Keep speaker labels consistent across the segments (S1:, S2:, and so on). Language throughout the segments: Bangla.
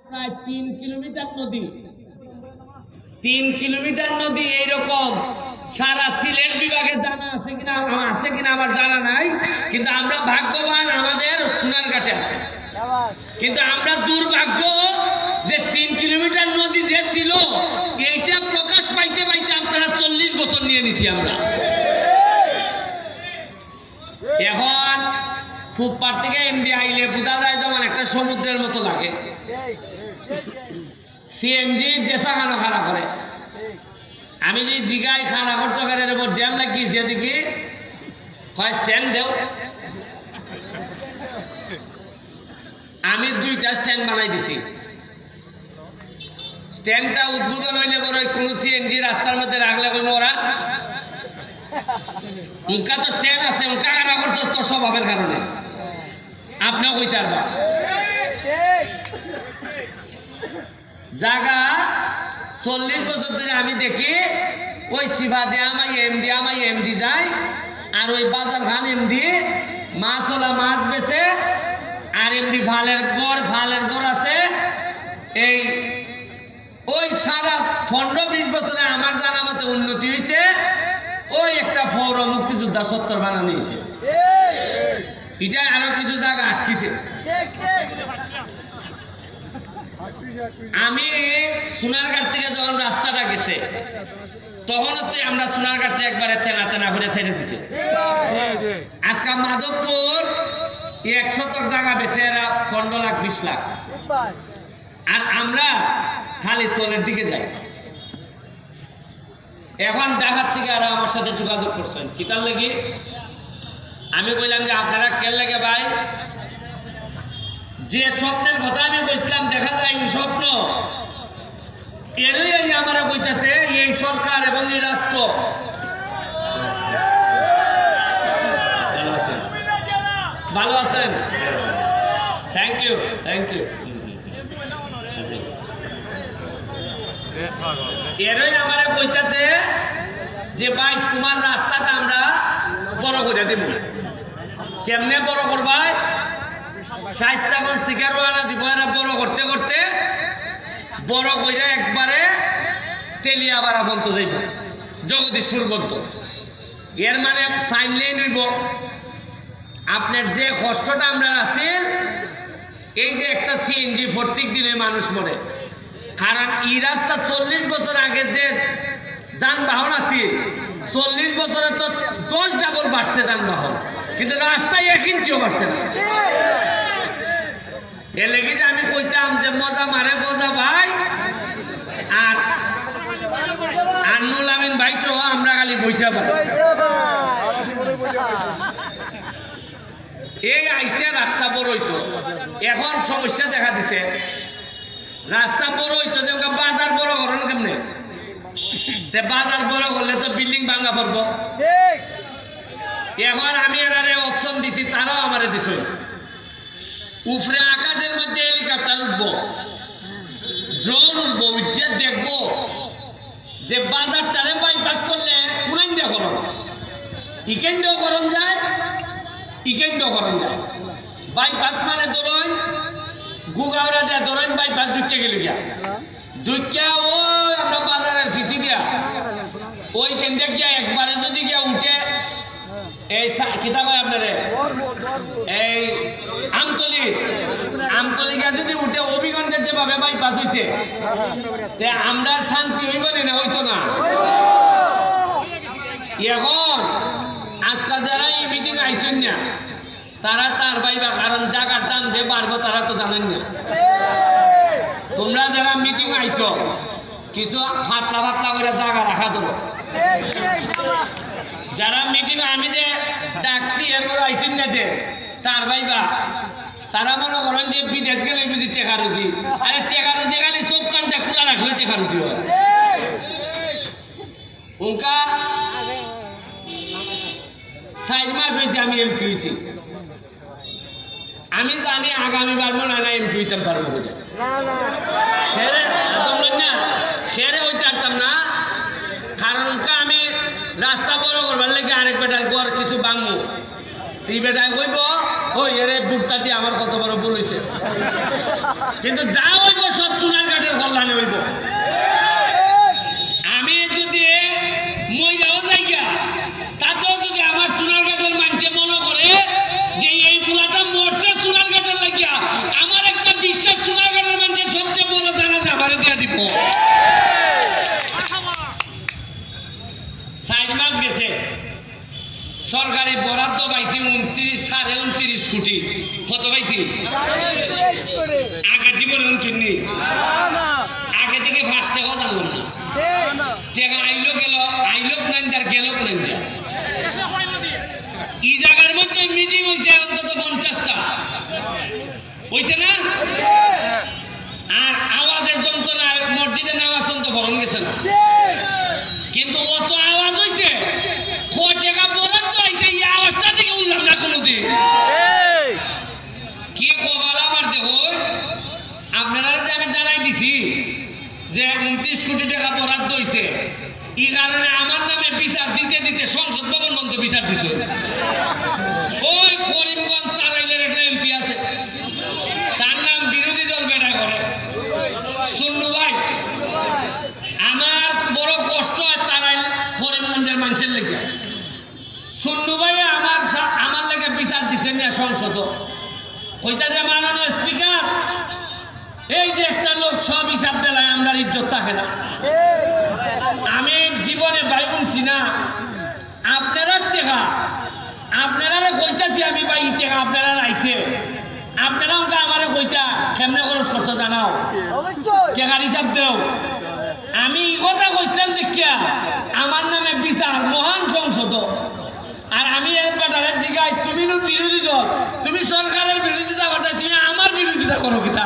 S1: প্রায় 3 কিলোমিটার নদী, 3 কিলোমিটার নদী। এইরকম সারা সিলেট বিভাগে জানা আছে কিনা আমার জানা নাই, কিন্তু আমরা ভাগ্যবান, আমাদের সোনারঘাটে আছে। কিন্তু আমরা দুর্ভাগ্য যে 3 কিলোমিটার নদী যে ছিল এইটা প্রকাশ পাইতে পাইতে আপনারা 40 বছর নিয়ে নিছি আমরা। এখন ফুটপাত থেকে এমডি আইলে বোঝা যায় যেমন একটা সমুদ্রের মতো লাগে। সিএনজি জেসা খানা খানা করে, আমি যদি জিগাই খানা করছো এর উপর জ্যাম লাগিয়েছি, এদিকে হয় স্ট্যান্ড দেও। আমি 2টা স্ট্যান্ড বানাই দিছি। স্ট্যান্ডটা উদ্বোধন হইলে পরে কোন সিএনজি রাস্তার মধ্যে রাখলে বলবো ওরা উনকা তো স্ট্যান্ড আছে, উনকা খানা করছো তোর স্বভাবের কারণে, আপনিও কইতে পারবা জায়গা। 40 বছর ধরে আমি দেখি ওই সিফা দিয়ে আমাই এমডি যায়, আর ওই বাজার খান এমডি মাছওয়ালা মাছ বেচে, আর এমডি ফালের গড় আছে। এই ওই সারা 15-20 বছরে আমার জানা মতে উন্নতি হয়েছে। ওই একটা পৌর মুক্তিযোদ্ধা সত্তর বানানো হয়েছে, এটা আরো কিছু জায়গা আটকিছে। আমি সোনারঘাট থেকে যখন রাস্তাটা গেছে তখন তো আমরা সোনারঘাট থেকে একবারে তেনা করে ছেড়ে দিছে। আজকে মাধবপুর 1 শতক জায়গা বেছে এরা 15 লাখ 20 লাখ, আর আমরা খালি তলের দিকে যাই। এখন ঢাকার থেকে আর আমার সাথে যোগাযোগ করছেন কি তার লাগি? আমি কইলাম যে আপনারা কেন লাগে ভাই, যে স্বপ্নের কথা আমি বলছিলাম দেখা যায় এই স্বপ্ন এরই আমরা কইতাছে এই সরকার এবং এই রাষ্ট্র। ভালো আছেন? Thank you. এরই আমরা কইতাছে যে ভাই তোমার রাস্তাটা আমরা বড় করে দেব। কেমনে বড় করবাই? শায়েস্তাগঞ্জ থেকে রওনা দিব, এরা বড় করতে করতে বড় কইরা একবারে তেলিয়াবাড়া পর্যন্ত যাইব, জগদীশপুর পর্যন্ত। এর মানে সাইনলেই নিব আপনার যে কষ্টটা আমরা আছি। এই যে একটা সিএনজি প্রত্যেক দিনে মানুষ মরে, কারণ এই রাস্তা 40 বছর আগে যে যানবাহন আছে 40 বছরে তো 10 ডাবল বাড়ছে যানবাহন, কিন্তু রাস্তায় 1 ইঞ্চিও বাড়ছে না। এর লেগে যে আমি কইতাম যে মজা মারে বোঝা ভাই, আর আন্নুল আমিন ভাই সহ আমরা খালি বইটা পাই। এই আইসে রাস্তা বড় হইতো, এখন সমস্যা দেখা দিছে। রাস্তা বড় হইতো যে বাজার বড় করেন কেমনে? বাজার বড় করলে তো বিল্ডিং ভাঙা পড়বো। এখন আমি এরারে অপশন দিছি, তারাও আমারে দিছে উপরে আকাশের মধ্যে হেলিকপ্টার উঠবো, ড্রোন উঠবো, উঠে দেখবো যে বাজারটারে বাইপাস করলে কোনাইন দিয়ে করন, ইকেন দিয়েও করন যায়, ইকেন দিয়েও করন যায়। বাইপাস মানে ধরুন গুগাওরা দেয়া ধরুন বাইপাস ঢুকে গেল গিয়া ঢুকিয়া ওই আমরা বাজারের ফিসি দিয়া ওই কেন্দ্রে গিয়া একবারে যদি গিয়া উঠে এই কিতাব হয় আপনারে এই আমতলিকা যদি উঠে অভিগঞ্জের যেভাবে বাইপাস হয়েছে আমরা শান্তি হইব না, হইতো না। এখন আজকাল যারা এই মিটিং আইছেন না তারা তার ভাইবা, কারণ জায়গার দাম যে বাড়বো তারা তো জানেন না। তোমরা যারা মিটিং আইছো কিছু ফাতলা করে জায়গা রাখা দেবো। যারা মিটিং আমি যে ডাকছি এরপর আইছেন না যে তার ভাইবা, তারা মনে করেন যে বিদেশ গেলে বুঝি টেকা রুজি। আরে টেকা রুজি খালি চোখ কানটা খোলা রাখলে টেকা রুজি হয়। উনকা 4 মাস হয়েছে আমি এমপি হয়েছি, আমি জানি আগামীবার মনে হয় না এমপি হইতে পারবো বুঝে সেরে হইতে পারতাম না। কারণ আমি রাস্তা বড় করবার লেগে আরেক বেটার গড় কিছু ভাঙবো, এই বেটায় কইব ওই এর বুকটা দিয়ে আমার কত বড় ভুল হয়েছে, কিন্তু যা হইব সব চিনি আগে থেকে 5 টাকাও জানলাম না টাকা আইলো গেল আইলো কোন আর গেল কোন এই জায়গার মধ্যে মিটিং হয়েছে অন্তত 50টা হয়েছে না আর আওয়াজের যন্ত্রণায় মসজিদে নামাজ পর্যন্ত ভরণ গেছে না কিন্তু অত আওয়াজ হয়েছে কয় টাকা বরাদ্দ হয়েছে এই আওয়াজটা থেকে উঠলাম না কোনোদিন কি কবাল আমার দেখো আপনারা যে আমি জানাই দিছি যে 29 কোটি টাকা বরাদ্দ হয়েছে এই কারণে আমার নামে বিচার দিতে দিতে সংসদ ভবন বন্ধ বিচার দিছে ওই করিমগঞ্জ তারাইলের একটা এমপি আছে তার নাম বিরোধী দল বেটা করে সুন্নু ভাই আমার বড় কষ্ট হয় তারাইল করিমগঞ্জের মানুষের লেগে সুন্নু ভাই আমার লেগে বিচার দিচ্ছেন না সংসদ কইতাছে মাননীয় স্পিকার এই যে একটা লোক সব হিসাব দেলায় আমরা ইজ্জত থাকে না আমি জীবনে বাইগুন চিনা আপনারা টেকা আপনারা কইতাছি আমি ভাই টেকা আপনারা আইছে আপনারা আমারে কইতা কেমনে খরচ করছো জানাও টেকার হিসাব দেও আমি এই কথা কইছিলাম দেখিয়া আমার নামে বিচার মহান সংসদ আর আমি এর বেটারে জিগাই তুমি তো বিরোধী দল তুমি সরকারের বিরোধিতা করতে তুমি আমার বিরোধিতা করো কিতা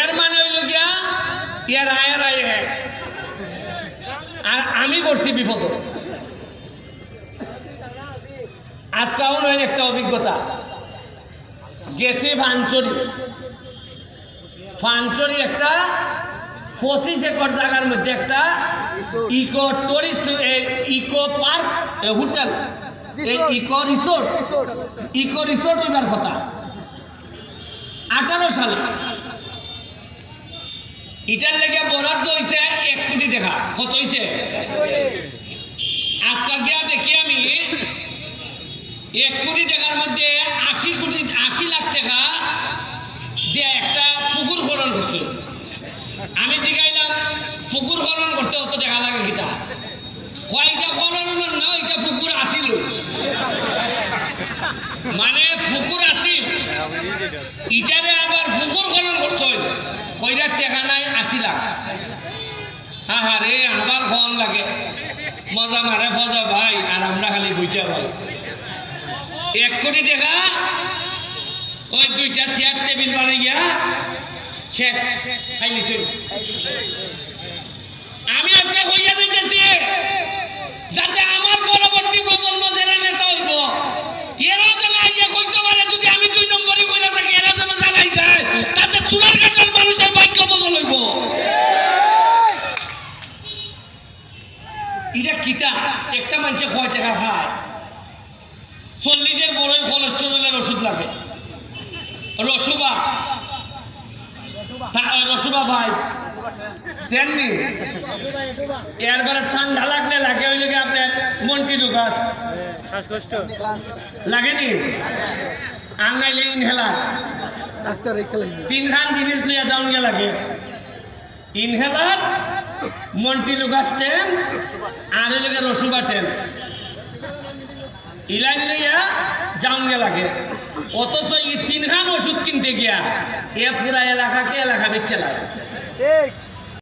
S1: এর মানে হইল গিয়া এর আয়ের আয় আর আমি করছি বিপদ আজকাও নয় একটা অভিজ্ঞতা গেছে ফানচরি একটা 25 একর জায়গার মধ্যে একটা eco tourist eco park hotel eco resort হইবার কথা 18 সালে এটার লেগে বরাদ্দ হয়েছে 1 কোটি টাকা কত হয়েছে আজকাল গিয়া দেখি আমি 1 কোটি টাকার মধ্যে 80 লাখ টাকা দিয়ে একটা পুকুর খনন করছে আমি জিগাইলাম পুকুর খনন করতে অত টাকা লাগে কিতা কয়টা খনন না এটা পুকুর আসিল মানে পুকুর আসিল ইটারে আবার পুকুর খনন করছে কয়টা টাকা নাই 80 লাখ হা রে আবার ফোন লাগে মজা মারে ফজা ভাই আর আমরা খালি বুঝা ভাই 1 কোটি টাকা ওই 2টা চেয়ার টেবিল বানাই গিয়া শেষ খাইলিছে আমি আজকে কইয়া যাইতেছি যাতে আমার পরবর্তী প্রজন্ম যারা নেতা হইব এরাও যেন আইয়া কইতে পারে যদি আমি 2 নম্বরই কইরা থাকি এরা যেন জানাই যায় তাতে সুরার কাটার মানুষের ভাগ্য বদল হইব এটা কিতা একটা মানুষে কয় টাকা খায় 40-এর বড়ই কোলেস্টেরলের ওষুধ লাগে রসুবা ভাই তেমনি এরপরে ঠান্ডা লাগলে লাগে ওই লোকে আপনার মন্টি লুকাস লাগেনি আঙ্গাইলে ইনহেলার 3খান জিনিস লিয়া যাওন গে লাগে ইনহেলার মন্টি লুকাস টেন আর ওই লোকে রসুবা টেন ইলাইন লইয়া যাওন গে লাগে অথচ এই 3খান ওষুধ কিনতে গিয়া এ পুরা এলাকাকে এলাকা বেচে লাগে